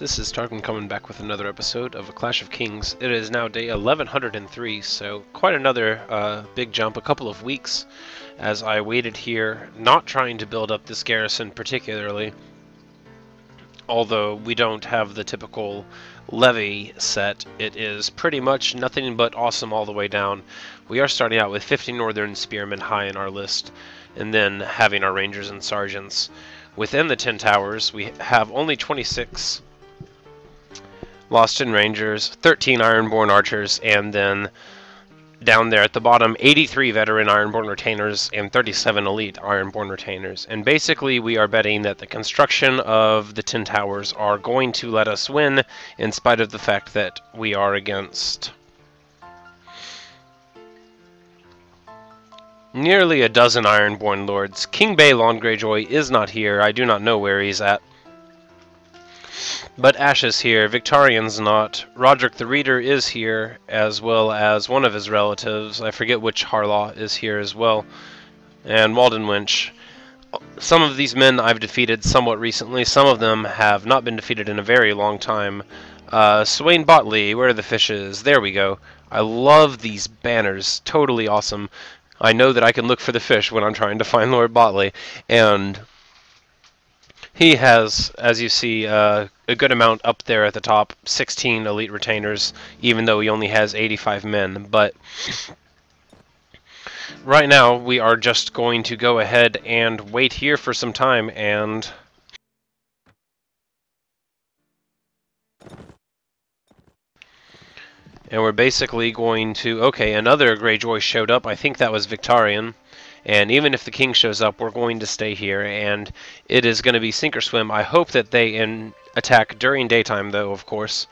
This is Tarquin coming back with another episode of A Clash of Kings. It is now day 1103, so quite another big jump, a couple of weeks as I waited here, not trying to build up this garrison particularly, although we don't have the typical levy set. It is pretty much nothing but awesome all the way down. We are starting out with 50 Northern Spearmen high in our list, and then having our Rangers and Sergeants. Within the 10 towers, we have only 26 Lost in Rangers, 13 Ironborn Archers, and then down there at the bottom, 83 Veteran Ironborn Retainers and 37 Elite Ironborn Retainers. And basically, we are betting that the construction of the 10 towers are going to let us win, in spite of the fact that we are against nearly a dozen Ironborn Lords. King Balon Greyjoy is not here. I do not know where he's at. But Ash is here, Victorian's not, Roderick the Reader is here, as well as one of his relatives, I forget which Harlaw is here as well, and Walden Winch. Some of these men I've defeated somewhat recently, some of them have not been defeated in a very long time. Swain Botley, where are the fishes? There we go. I love these banners, totally awesome. I know that I can look for the fish when I'm trying to find Lord Botley, and he has, as you see, a good amount up there at the top, 16 elite retainers, even though he only has 85 men. But right now, we are just going to go ahead and wait here for some time, and we're basically going to... Okay, another Greyjoy showed up. I think that was Victorian. And even if the king shows up, we're going to stay here, and it is going to be sink or swim. I hope that they attack during daytime, though, of course.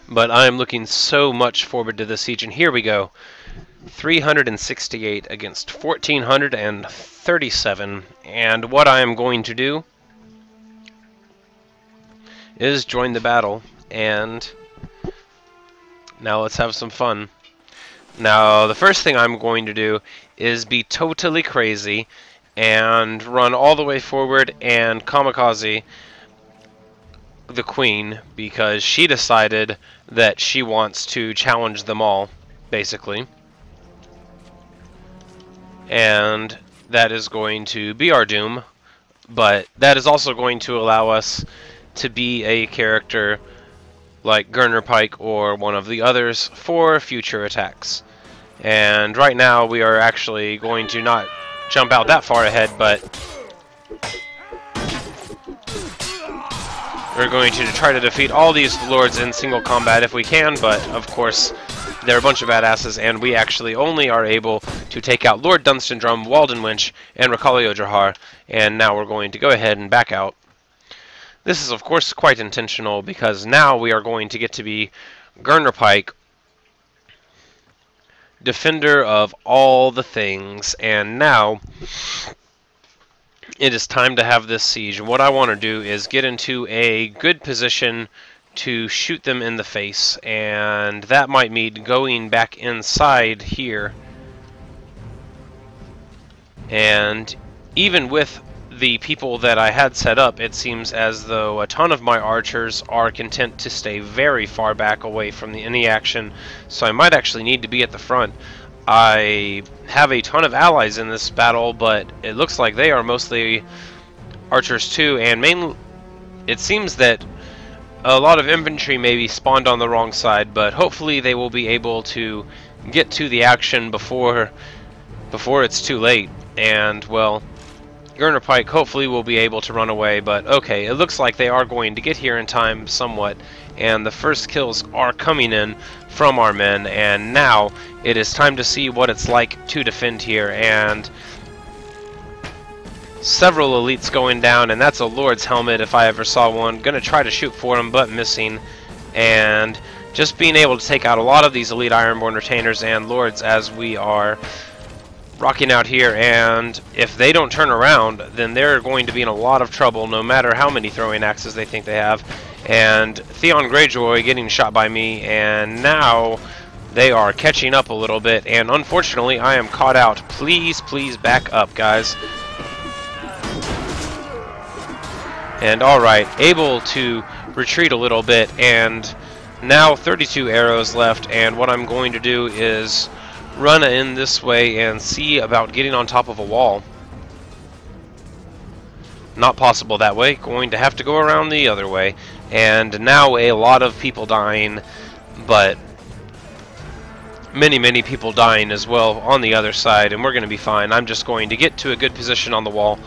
But I'm looking so much forward to this siege, and here we go. 368 against 1,437, and what I am going to do is join the battle, and now let's have some fun. Now, the first thing I'm going to do is be totally crazy and run all the way forward and kamikaze the queen, because she decided that she wants to challenge them all, basically. And that is going to be our doom, but that is also going to allow us to be a character like Gurner Pike or one of the others for future attacks. And right now we are actually going to not jump out that far ahead, but we're going to try to defeat all these lords in single combat if we can, but of course they're a bunch of badasses, and we actually only are able to take out Lord Dunstandrum, Walden Winch, and Rakali Ojahar, and now we're going to go ahead and back out. This is, of course, quite intentional, because now we are going to get to be Gurner Pike, defender of all the things, and now it is time to have this siege. And what I want to do is get into a good position to shoot them in the face, and that might mean going back inside here. And even with the people that I had set up, it seems as though a ton of my archers are content to stay very far back away from any action, so I might actually need to be at the front. I have a ton of allies in this battle, but it looks like they are mostly archers too, and mainly it seems that a lot of infantry may be spawned on the wrong side, but hopefully they will be able to get to the action before it's too late. And, well, Gurner Pike hopefully will be able to run away, but okay, it looks like they are going to get here in time somewhat, and the first kills are coming in from our men, and now it is time to see what it's like to defend here. And several elites going down, and that's a Lord's helmet if I ever saw one. Gonna try to shoot for him, but missing, and just being able to take out a lot of these elite Ironborn Retainers and Lords as we are rocking out here. And if they don't turn around, then they're going to be in a lot of trouble, no matter how many throwing axes they think they have. And Theon Greyjoy getting shot by me, and now they are catching up a little bit, and unfortunately I am caught out. Please, please back up, guys. And alright, able to retreat a little bit, and now 32 arrows left, and what I'm going to do is run in this way and see about getting on top of a wall. Not possible that way, going to have to go around the other way. And now a lot of people dying, but many people dying as well on the other side, and we're going to be fine. I'm just going to get to a good position on the wall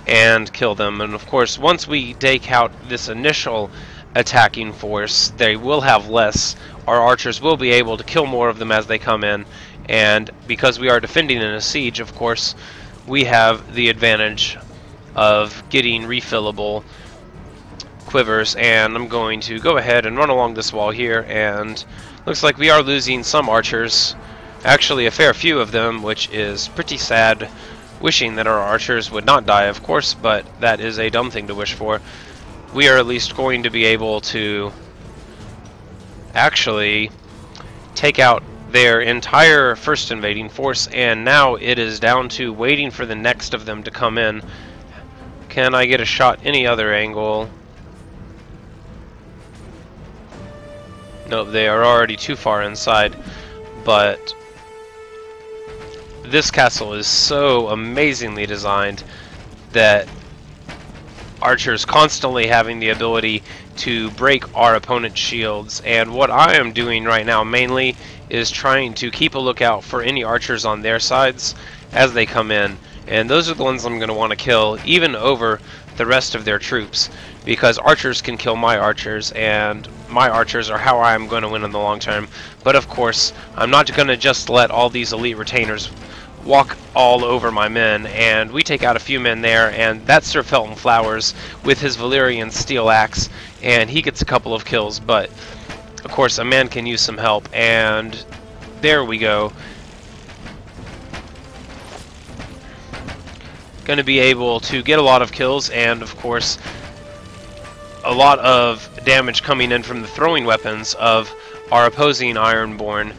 and kill them. And of course, once we take out this initial attacking force, they will have less. Our archers will be able to kill more of them as they come in, and because we are defending in a siege, of course, we have the advantage of getting refillable quivers. And I'm going to go ahead and run along this wall here, and looks like we are losing some archers, actually a fair few of them, which is pretty sad. Wishing that our archers would not die, of course, but that is a dumb thing to wish for. We are at least going to be able to actually take out their entire first invading force, and now it is down to waiting for the next of them to come in. Can I get a shot any other angle? Nope, they are already too far inside, but this castle is so amazingly designed that archers constantly having the ability to break our opponent's shields. And what I am doing right now mainly is trying to keep a lookout for any archers on their sides as they come in, and those are the ones I'm going to want to kill even over the rest of their troops, because archers can kill my archers, and my archers are how I'm going to win in the long term. But of course, I'm not going to just let all these elite retainers walk all over my men, and we take out a few men there, and that's Sir Felton Flowers with his Valyrian steel axe, and he gets a couple of kills. But of course, a man can use some help, and there we go. Going to be able to get a lot of kills, and of course a lot of damage coming in from the throwing weapons of our opposing Ironborn,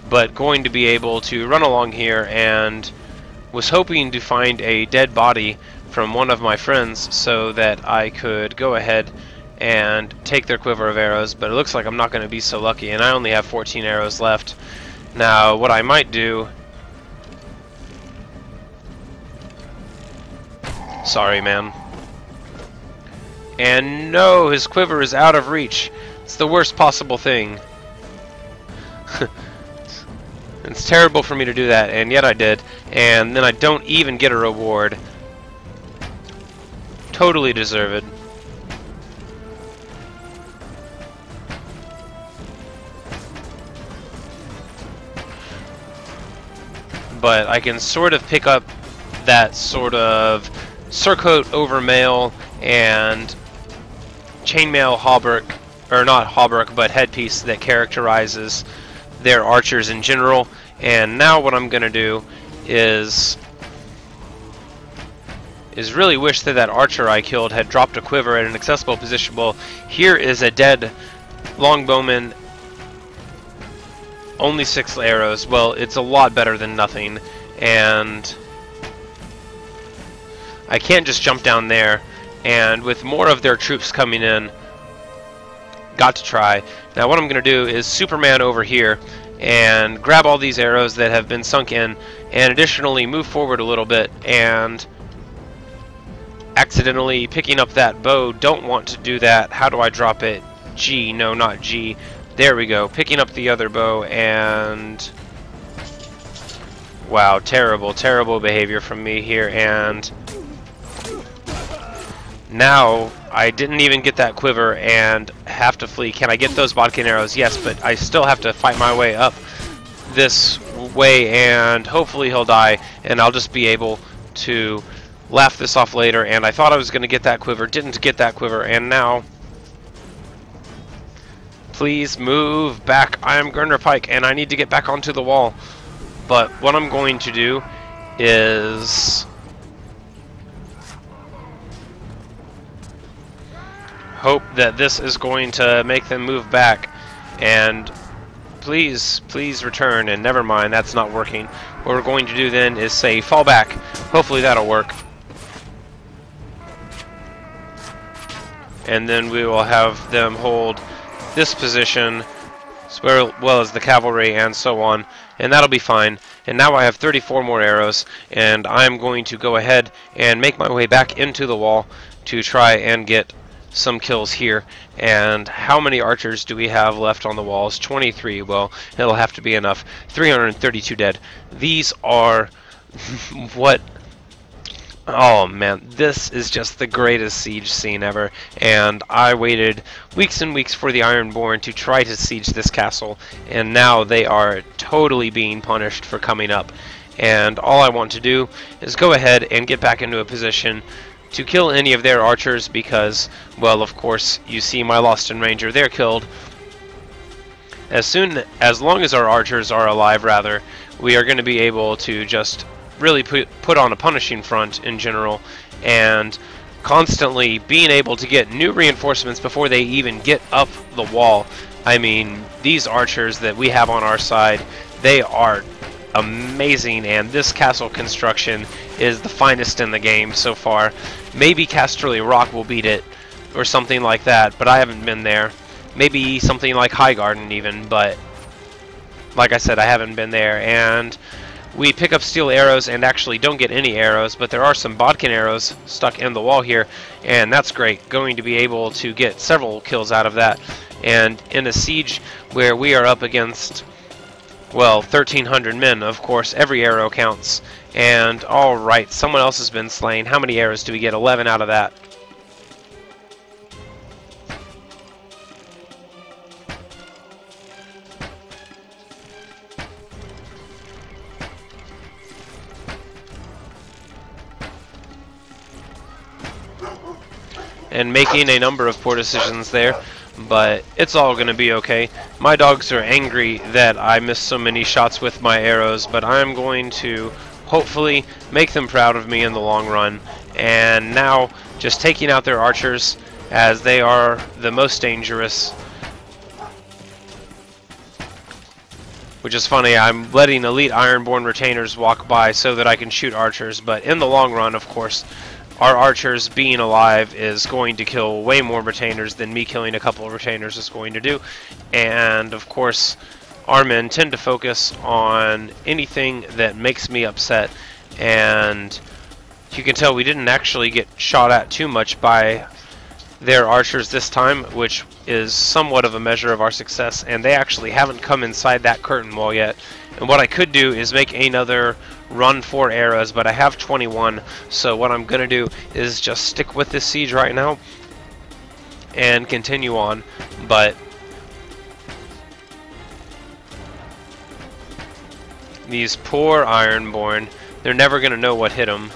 but going to be able to run along here, and was hoping to find a dead body from one of my friends so that I could go ahead and take their quiver of arrows, but it looks like I'm not going to be so lucky, and I only have 14 arrows left. Now what I might do... Sorry, man. And no, his quiver is out of reach. It's the worst possible thing. It's terrible for me to do that, and yet I did. And then I don't even get a reward. Totally deserved. But I can sort of pick up that sort of surcoat over mail and chainmail hauberk, or not hauberk, but headpiece that characterizes their archers in general. And now what I'm gonna do is really wish that that archer I killed had dropped a quiver at an accessible position. Well, here is a dead longbowman, only 6 arrows. Well, it's a lot better than nothing, and I can't just jump down there, and with more of their troops coming in, got to try. Now what I'm going to do is Superman over here and grab all these arrows that have been sunk in, and additionally move forward a little bit, and accidentally picking up that bow. Don't want to do that. How do I drop it? G. No, not G. There we go. Picking up the other bow, and wow, terrible behavior from me here. And now I didn't even get that quiver and have to flee. Can I get those bodkin arrows? Yes, but I still have to fight my way up this way, and hopefully he'll die, and I'll just be able to laugh this off later. And I thought I was going to get that quiver, didn't get that quiver, and now please move back. I am Gurner Pike, and I need to get back onto the wall. But what I'm going to do is hope that this is going to make them move back, and please return. And never mind, that's not working. What we're going to do then is say fall back. Hopefully that'll work. and then we will have them hold this position as well as the cavalry and so on, and that'll be fine. And now I have 34 more arrows, and I'm going to go ahead and make my way back into the wall to try and get some kills here. And how many archers do we have left on the walls? 23. Well, it'll have to be enough. 332 dead. These are what... Oh man, this is just the greatest siege scene ever, and I waited weeks and weeks for the Ironborn to try to siege this castle, and now they are totally being punished for coming up. And all I want to do is go ahead and get back into a position to kill any of their archers because, well, of course, you see my Lost-in Ranger, they're killed. As long as our archers are alive, rather, we are going to be able to just really put on a punishing front in general, and constantly being able to get new reinforcements before they even get up the wall. I mean, these archers that we have on our side, they are amazing, and this castle construction is the finest in the game so far. Maybe Casterly Rock will beat it, or something like that, but I haven't been there. Maybe something like Highgarden even, but like I said, I haven't been there. And we pick up steel arrows and actually don't get any arrows, but there are some bodkin arrows stuck in the wall here, and that's great. Going to be able to get several kills out of that. And in a siege where we are up against, well, 1,300 men, of course, every arrow counts. And alright, someone else has been slain. How many arrows do we get? 11 out of that. And making a number of poor decisions there, but it's all going to be okay. My dogs are angry that I missed so many shots with my arrows, but I'm going to hopefully make them proud of me in the long run. And now just taking out their archers, as they are the most dangerous. Which is funny, I'm letting elite Ironborn retainers walk by so that I can shoot archers, but in the long run, of course, our archers being alive is going to kill way more retainers than me killing a couple of retainers is going to do. And of course, our men tend to focus on anything that makes me upset. And you can tell we didn't actually get shot at too much by their archers this time, which is somewhat of a measure of our success. And they actually haven't come inside that curtain wall yet. And what I could do is make another run for arrows, but I have 21, so what I'm gonna do is just stick with this siege right now and continue on. But these poor Ironborn, they're never gonna know what hit them.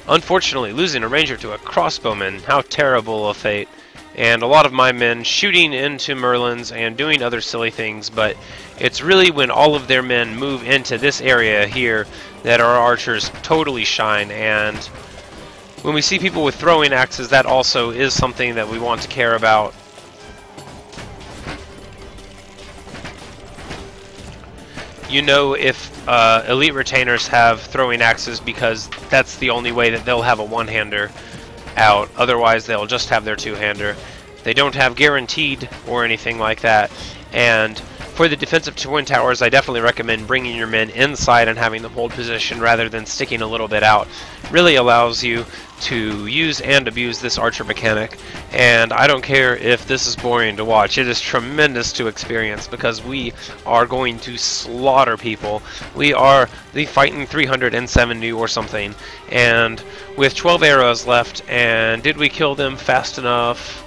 Unfortunately, losing a ranger to a crossbowman, how terrible a fate. And a lot of my men shooting into Merlins and doing other silly things, but it's really when all of their men move into this area here that our archers totally shine. And when we see people with throwing axes, that also is something that we want to care about. You know, if elite retainers have throwing axes, because that's the only way that they'll have a one-hander out. Otherwise, they'll just have their two-hander. They don't have guaranteed or anything like that. And for the defensive twin towers, I definitely recommend bringing your men inside and having them hold position rather than sticking a little bit out. Really allows you to use and abuse this archer mechanic. And I don't care if this is boring to watch. It is tremendous to experience because we are going to slaughter people. We are the fighting 370 or something. And with 12 arrows left, and did we kill them fast enough?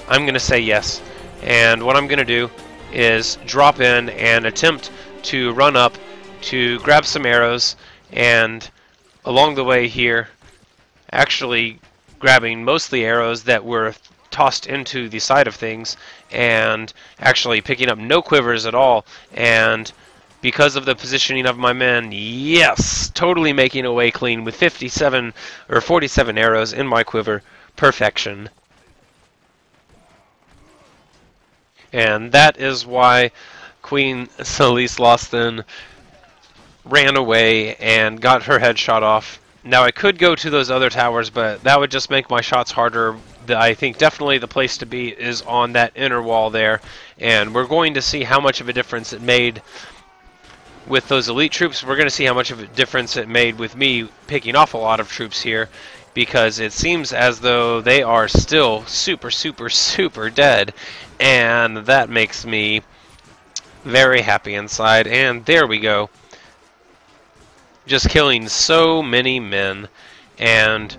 I'm going to say yes. And what I'm going to do is drop in and attempt to run up to grab some arrows, and along the way here actually grabbing mostly arrows that were tossed into the side of things and actually picking up no quivers at all. And because of the positioning of my men, yes, totally making away clean with 57 or 47 arrows in my quiver. Perfection. And that is why Queen Selyse Lost then ran away and got her head shot off Now I could go to those other towers, but that would just make my shots harder. I think definitely the place to be is on that inner wall there, and we're going to see how much of a difference it made with those elite troops. We're going to see how much of a difference it made with me picking off a lot of troops here, because it seems as though they are still super, super, super dead, and that makes me very happy inside. And there we go. Just killing so many men, and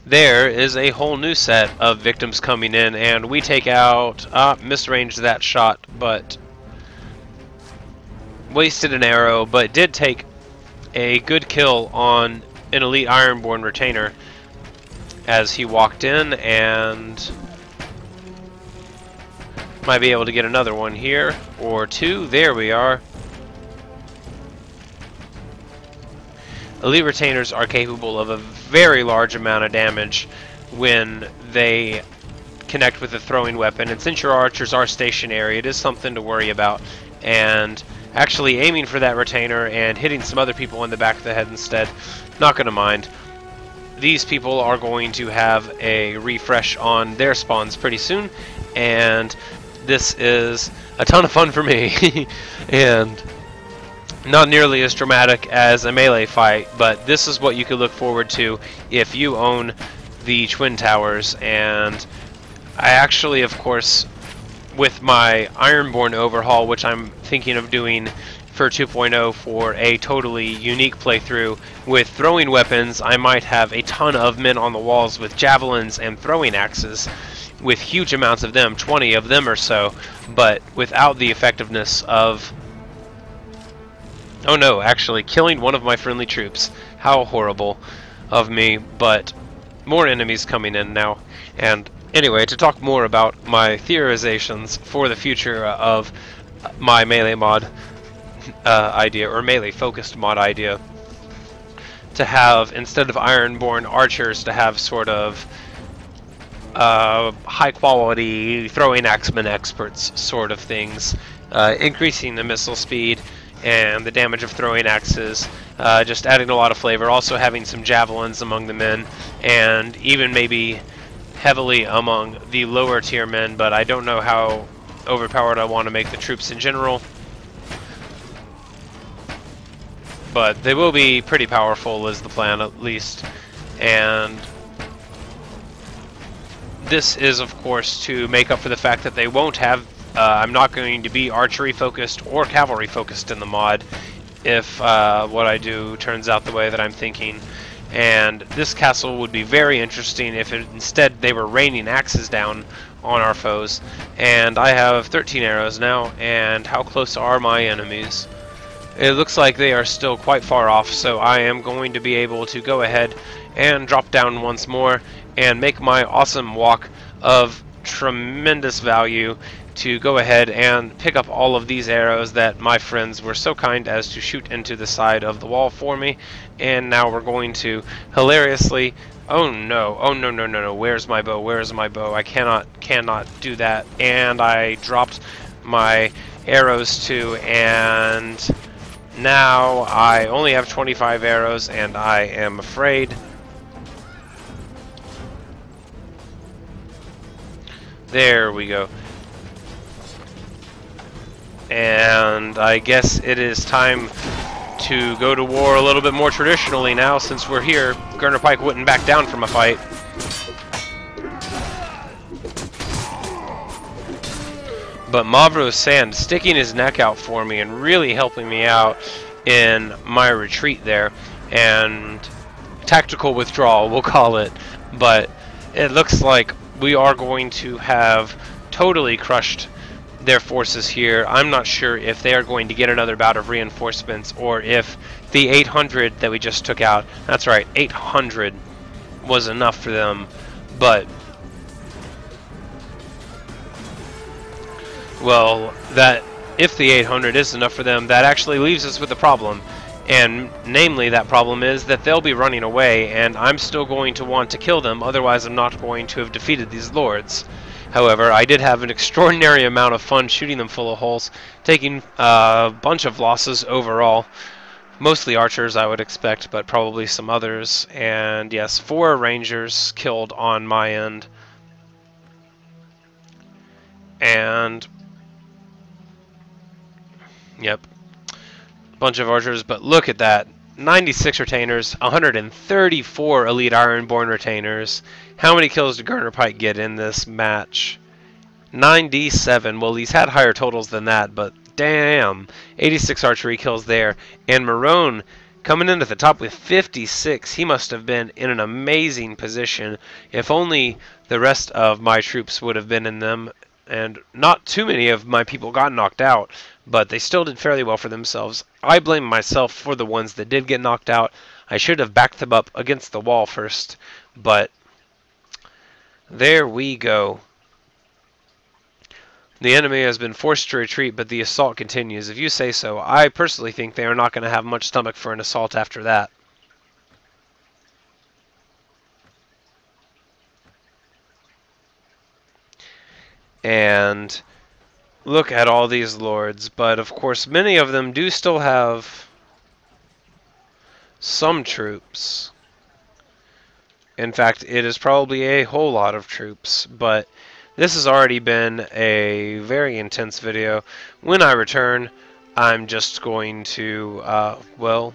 there is a whole new set of victims coming in, and we take out, misranged that shot, but wasted an arrow, but did take a good kill on an elite Ironborn retainer as he walked in, and might be able to get another one here, or two. There we are. Elite retainers are capable of a very large amount of damage when they connect with a throwing weapon, and since your archers are stationary, it is something to worry about. And actually aiming for that retainer and hitting some other people in the back of the head instead, not going to mind. These people are going to have a refresh on their spawns pretty soon, and this is a ton of fun for me. And not nearly as dramatic as a melee fight, but this is what you could look forward to if you own the Twin Towers. And I actually, of course, with my Ironborn overhaul, which I'm thinking of doing for 2.0 for a totally unique playthrough with throwing weapons, I might have a ton of men on the walls with javelins and throwing axes, with huge amounts of them, 20 of them or so, but without the effectiveness of... Oh no, actually killing one of my friendly troops. How horrible of me, but more enemies coming in now. And anyway, to talk more about my theorizations for the future of my melee mod idea, or melee focused mod idea, to have, instead of Ironborn archers, to have sort of high quality throwing axemen experts sort of things, increasing the missile speed and the damage of throwing axes, just adding a lot of flavor, also having some javelins among the men, and even maybe heavily among the lower tier men, but I don't know how overpowered I want to make the troops in general. But they will be pretty powerful is the plan, at least. And this is, of course, to make up for the fact that they won't have I'm not going to be archery focused or cavalry focused in the mod if what I do turns out the way that I'm thinking. And this castle would be very interesting if instead they were raining axes down on our foes. And I have 13 arrows now, and how close are my enemies? It looks like they are still quite far off, so I am going to be able to go ahead and drop down once more and make my awesome walk of tremendous value to go ahead and pick up all of these arrows that my friends were so kind as to shoot into the side of the wall for me. And now we're going to hilariously... Oh no, where's my bow, where's my bow? I cannot do that. And I dropped my arrows too, and now I only have 25 arrows, and I am afraid... There we go. And I guess it is time to go to war a little bit more traditionally now, since we're here. Gurner Pike wouldn't back down from a fight. But Mavro Sand sticking his neck out for me and really helping me out in my retreat there. And tactical withdrawal, we'll call it. But it looks like we are going to have totally crushed their forces here. I'm not sure if they are going to get another bout of reinforcements, or if the 800 that we just took out, that's right, 800 was enough for them. But well, that if the 800 is enough for them, that actually leaves us with a problem. And namely, that problem is that they'll be running away, and I'm still going to want to kill them, otherwise I'm not going to have defeated these lords. However, I did have an extraordinary amount of fun shooting them full of holes, taking a bunch of losses overall. Mostly archers, I would expect, but probably some others. And yes, 4 rangers killed on my end. And yep, bunch of archers, but look at that. 96 retainers, 134 elite ironborn retainers. How many kills did Garner Pike get in this match? 97. Well, he's had higher totals than that, but damn. 86 archery kills there. And Marone coming in at the top with 56. He must have been in an amazing position. If only the rest of my troops would have been in them. And not too many of my people got knocked out, but they still did fairly well for themselves. I blame myself for the ones that did get knocked out. I should have backed them up against the wall first, but there we go. The enemy has been forced to retreat, but the assault continues. If you say so, I personally think they are not going to have much stomach for an assault after that. And look at all these lords, but of course many of them do still have some troops. In fact, it is probably a whole lot of troops, but this has already been a very intense video. When I return, I'm just going to, well,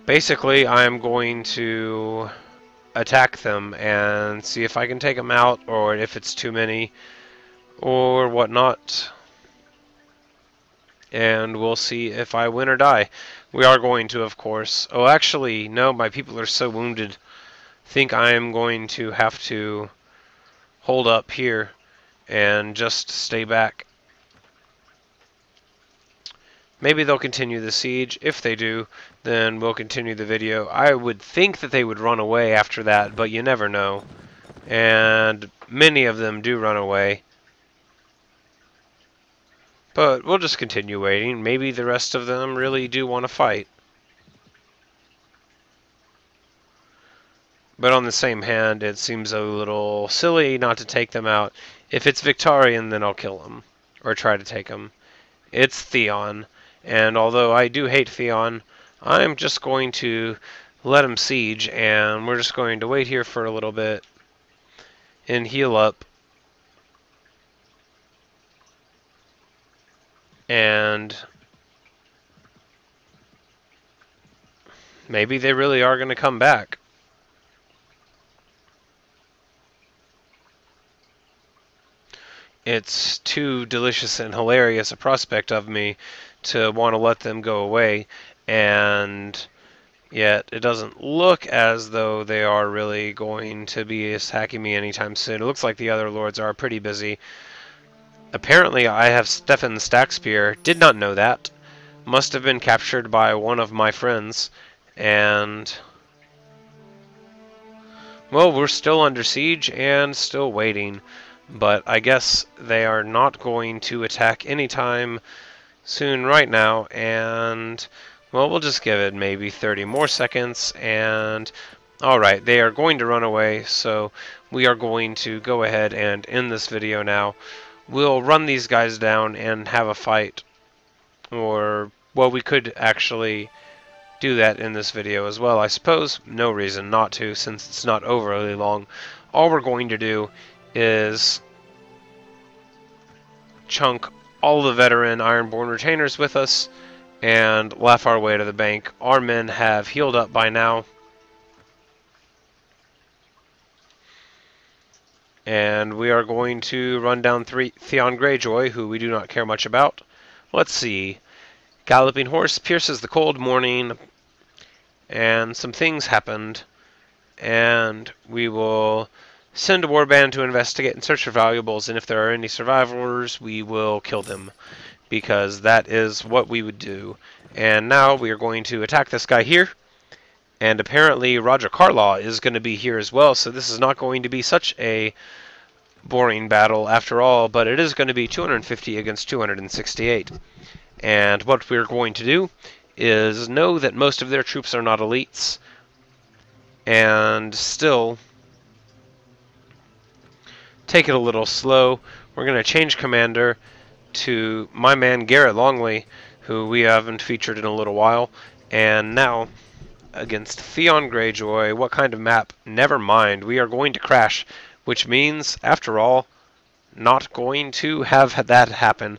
basically I'm going to attack them and see if I can take them out, or if it's too many, or whatnot. And we'll see if I win or die. We are going to, of course. Oh, actually, no, my people are so wounded. I think I am going to have to hold up here and just stay back. Maybe they'll continue the siege. If they do, then we'll continue the video. I would think that they would run away after that, but you never know. And many of them do run away. But we'll just continue waiting. Maybe the rest of them really do want to fight. But on the same hand, it seems a little silly not to take them out. If it's Victorian, then I'll kill him. Or try to take him. It's Theon. And although I do hate Theon, I'm just going to let him siege. And we're just going to wait here for a little bit. And heal up. And maybe they really are going to come back. It's too delicious and hilarious a prospect of me to want to let them go away, and yet it doesn't look as though they are really going to be attacking me anytime soon. It looks like the other lords are pretty busy. Apparently I have Stefan Stackspear. Did not know that. Must have been captured by one of my friends. And well, we're still under siege and still waiting. But I guess they are not going to attack anytime soon right now. And well, we'll just give it maybe 30 more seconds. And alright, they are going to run away. So we are going to go ahead and end this video now. We'll run these guys down and have a fight. Or, well, we could actually do that in this video as well, I suppose. No reason not to, since it's not overly long. All we're going to do is chunk all the veteran Ironborn retainers with us and laugh our way to the bank. Our men have healed up by now. And we are going to run down Theon Greyjoy, who we do not care much about. Let's see. Galloping horse pierces the cold morning, and some things happened. And we will send a warband to investigate and search for valuables, and if there are any survivors, we will kill them, because that is what we would do. And now we are going to attack this guy here. And apparently Roger Carlaw is going to be here as well, so this is not going to be such a boring battle after all, but it is going to be 250 against 268. And what we're going to do is know that most of their troops are not elites, and still take it a little slow. We're going to change commander to my man Garrett Longley, who we haven't featured in a little while. And now, against Theon Greyjoy, what kind of map? Never mind, we are going to crash, which means, after all, not going to have that happen.